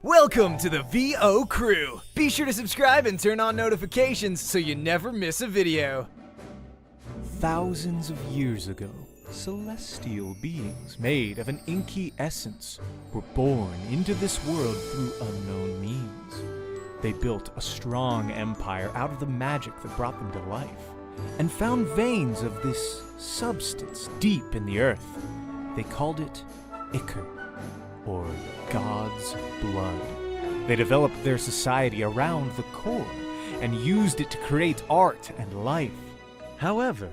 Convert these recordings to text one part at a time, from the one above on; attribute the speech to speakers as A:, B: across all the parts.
A: Welcome to the VO crew. Be sure to subscribe and turn on notifications so you never miss a video.
B: Thousands of years ago, celestial beings made of an inky essence were born into this world through unknown means. They built a strong empire out of the magic that brought them to life, and found veins of this substance deep in the earth. They called it Ichor, or God's blood. They developed their society around the core and used it to create art and life. However,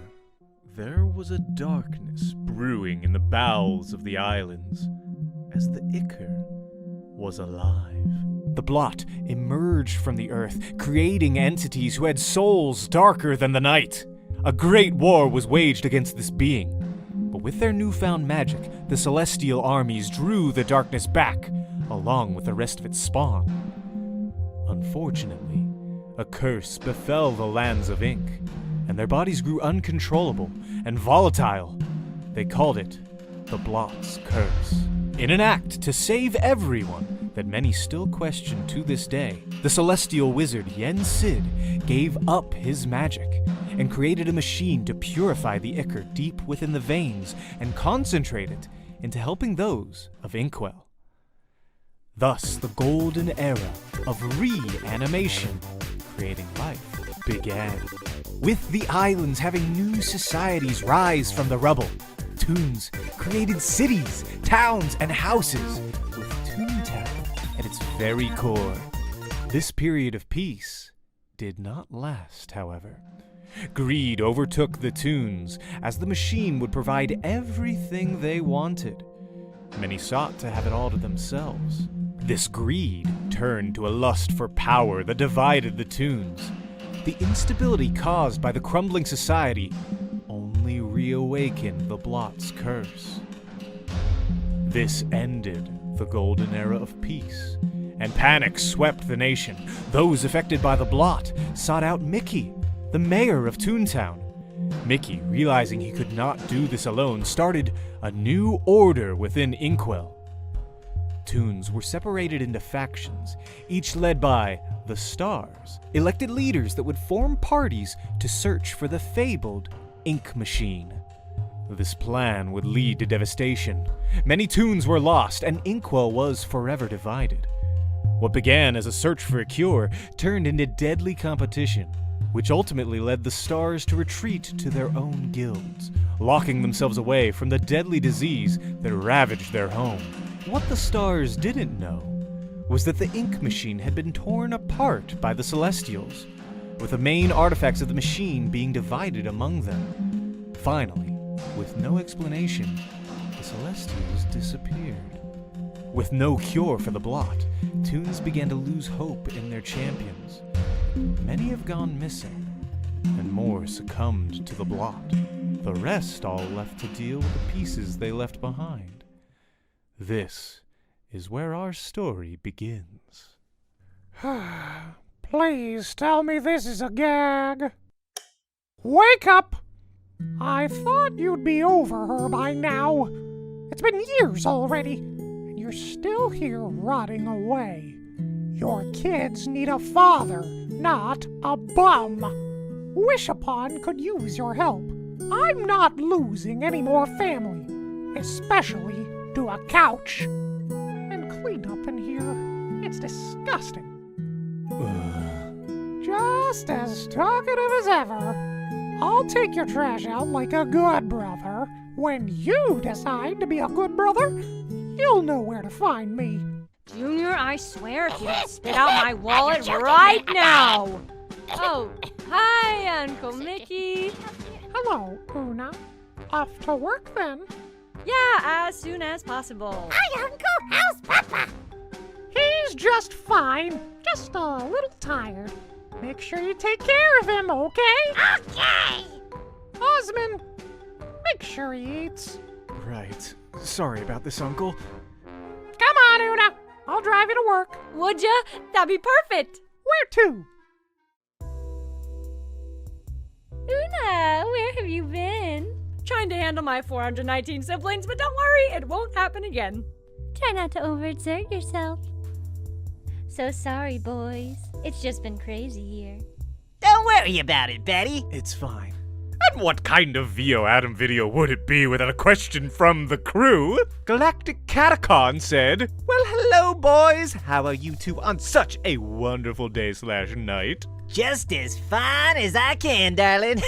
B: there was a darkness brewing in the bowels of the islands, as the Ichor was alive. The blot emerged from the earth, creating entities who had souls darker than the night. A great war was waged against this being, but with their newfound magic, the celestial armies drew the darkness back, along with the rest of its spawn. Unfortunately, a curse befell the lands of Ink, and their bodies grew uncontrollable and volatile. They called it the Blot's Curse. In an act to save everyone that many still question to this day, the celestial wizard Yen Sid gave up his magic and created a machine to purify the Ichor deep within the veins and concentrate it into helping those of Inkwell. Thus, the golden era of reanimation, creating life, began. With the islands having new societies rise from the rubble, Toons created cities, towns, and houses, with Toontown at its very core. This period of peace did not last, however. Greed overtook the Toons, as the machine would provide everything they wanted. Many sought to have it all to themselves. This greed turned to a lust for power that divided the Toons. The instability caused by the crumbling society only reawakened the Blot's curse. This ended the golden era of peace, and panic swept the nation. Those affected by the Blot sought out Mickey, the mayor of Toontown. Mickey, realizing he could not do this alone, started a new order within Inkwell. Toons were separated into factions, each led by the Stars, elected leaders that would form parties to search for the fabled Ink Machine. This plan would lead to devastation. Many Toons were lost, and Inkwell was forever divided. What began as a search for a cure turned into deadly competition, which ultimately led the Stars to retreat to their own guilds, locking themselves away from the deadly disease that ravaged their home. What the Stars didn't know was that the Ink Machine had been torn apart by the Celestials, with the main artifacts of the machine being divided among them. Finally, with no explanation, the Celestials disappeared. With no cure for the Blot, Toons began to lose hope in their champions. Many have gone missing, and more succumbed to the Blot. The rest all left to deal with the pieces they left behind. This is where our story begins.
C: Please tell me this is a gag. Wake up! I thought you'd be over her by now. It's been years already, and you're still here rotting away. Your kids need a father, not a bum. Wish-Upon could use your help. I'm not losing any more family, especially to a couch. And clean up in here. It's disgusting. Just as talkative as ever. I'll take your trash out like a good brother. When you decide to be a good brother, you'll know where to find me.
D: Junior, I swear if you don't spit out my wallet right now. Oh, hi, Uncle Mickey.
C: Hello, Una. Off to work then?
D: Yeah, as soon as possible.
E: Hi, Uncle. How's Papa?
C: He's just fine. Just a little tired. Make sure you take care of him, okay?
E: Okay.
C: Osmond, make sure he eats.
B: Right. Sorry about this, Uncle.
C: Come on, Una. I'll drive you to work.
D: Would ya? That'd be perfect.
C: Where to?
D: Una, where have you been? Trying to handle my 419 siblings, but don't worry, it won't happen again.
E: Try not to overexert yourself.
F: So sorry, boys. It's just been crazy here.
G: Don't worry about it, Betty.
B: It's fine. And what kind of VOAdam video would it be without a question from the crew? Galactic Catacon said, "Well, hello, boys. How are you two on such a wonderful day/night?"
G: Just as fine as I can, darling.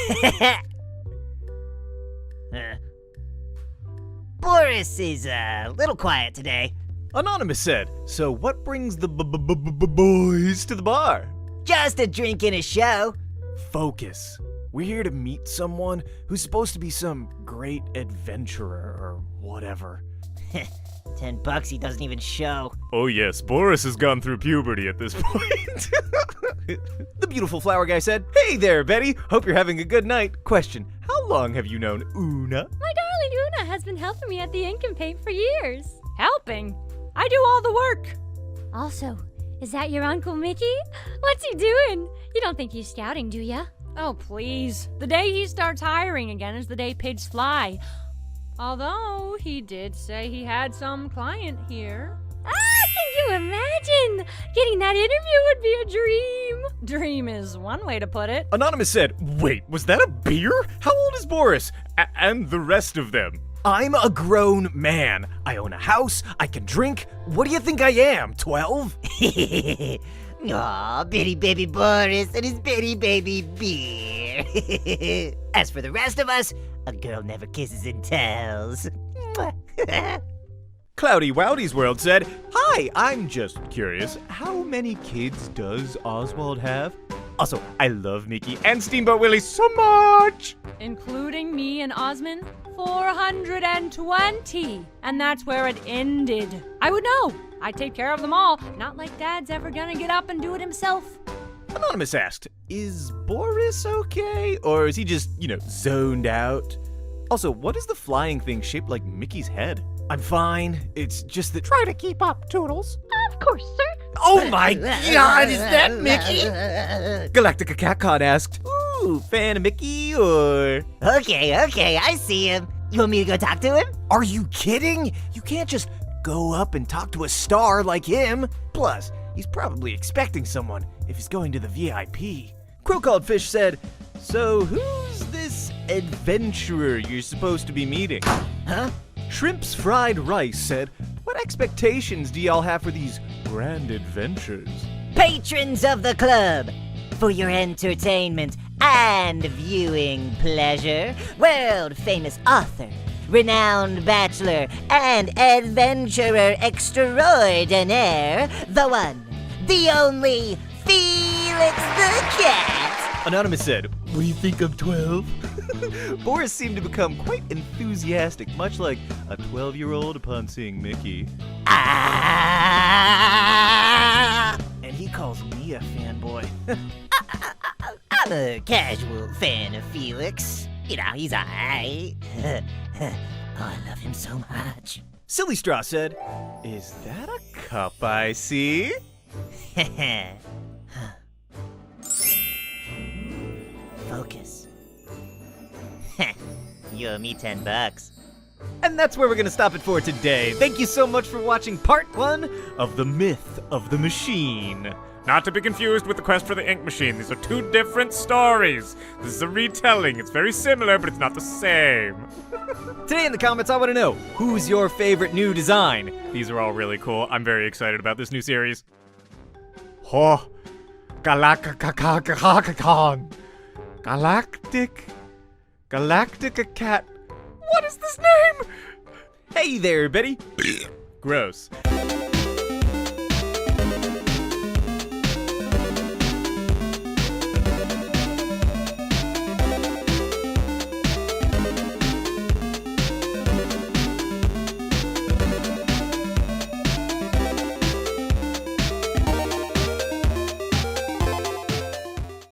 G: Boris is a little quiet today.
B: Anonymous said, "So what brings the boys to the bar?"
G: Just a drink and a show.
B: Focus. We're here to meet someone who's supposed to be some great adventurer or whatever.
G: $10 he doesn't even show.
B: Oh yes, Boris has gone through puberty at this point. The beautiful flower guy said, "Hey there, Betty. Hope you're having a good night. Question, how long have you known Una?"
F: My darling Una has been helping me at the ink and paint for years.
D: Helping? I do all the work.
F: Also, is that your Uncle Mickey? What's he doing? You don't think he's scouting, do ya?
D: Oh, please. The day he starts hiring again is the day pigs fly. Although, he did say he had some client here.
F: Can you imagine? Getting that interview would be a dream.
D: Dream is one way to put it.
B: Anonymous said, "Wait, was that a beer? How old is Boris? And the rest of them?" "I'm a grown man. I own a house. I can drink. What do you think I am, 12?
G: Aw, bitty baby Boris and his bitty baby beer. As for the rest of us, a girl never kisses and tells.
B: Cloudy Wowdy's World said, "Hi, I'm just curious. How many kids does Oswald have? Also, I love Mickey and Steamboat Willie so much."
D: Including me and Osmond, 420. And that's where it ended. I would know. I take care of them all. Not like Dad's ever gonna get up and do it himself.
B: Anonymous asked, "Is Boris okay? Or is he just, zoned out? Also, what is the flying thing shaped like Mickey's head?" "I'm fine. It's just that..."
C: Try to keep up, Toodles.
E: Of course, sir.
B: Oh my god, is that Mickey? Galactica Catcon asked, "Ooh, fan of Mickey or..."
G: Okay, I see him. You want me to go talk to him?
B: Are you kidding? You can't just go up and talk to a star like him. Plus, he's probably expecting someone if he's going to the VIP. Crow Called Fish said, "So who's this adventurer you're supposed to be meeting?"
G: Huh?
B: Shrimps Fried Rice said, "What expectations do y'all have for these grand adventures?"
G: Patrons of the club, for your entertainment and viewing pleasure, world-famous author, renowned bachelor, and adventurer extraordinaire, the one, the only, Felix the Cat."
B: Anonymous said, "What do you think, I'm 12? Boris seemed to become quite enthusiastic, much like a 12-year-old upon seeing Mickey.
G: Ah!
B: And he calls me a fanboy.
G: I'm a casual fan of Felix. He's alright. Oh, I love him so much.
B: Silly Straw said, "Is that a cup I see?"
G: Focus. You owe me $10.
B: And that's where we're going to stop it for today. Thank you so much for watching part 1 of The Myth of the Machine. Not to be confused with The Quest for the Ink Machine. These are two different stories. This is a retelling. It's very similar, but it's not the same. Today in the comments, I want to know, who's your favorite new design? These are all really cool. I'm very excited about this new series. Oh, Galactica Cat. What is this name? Hey there, Betty. Gross.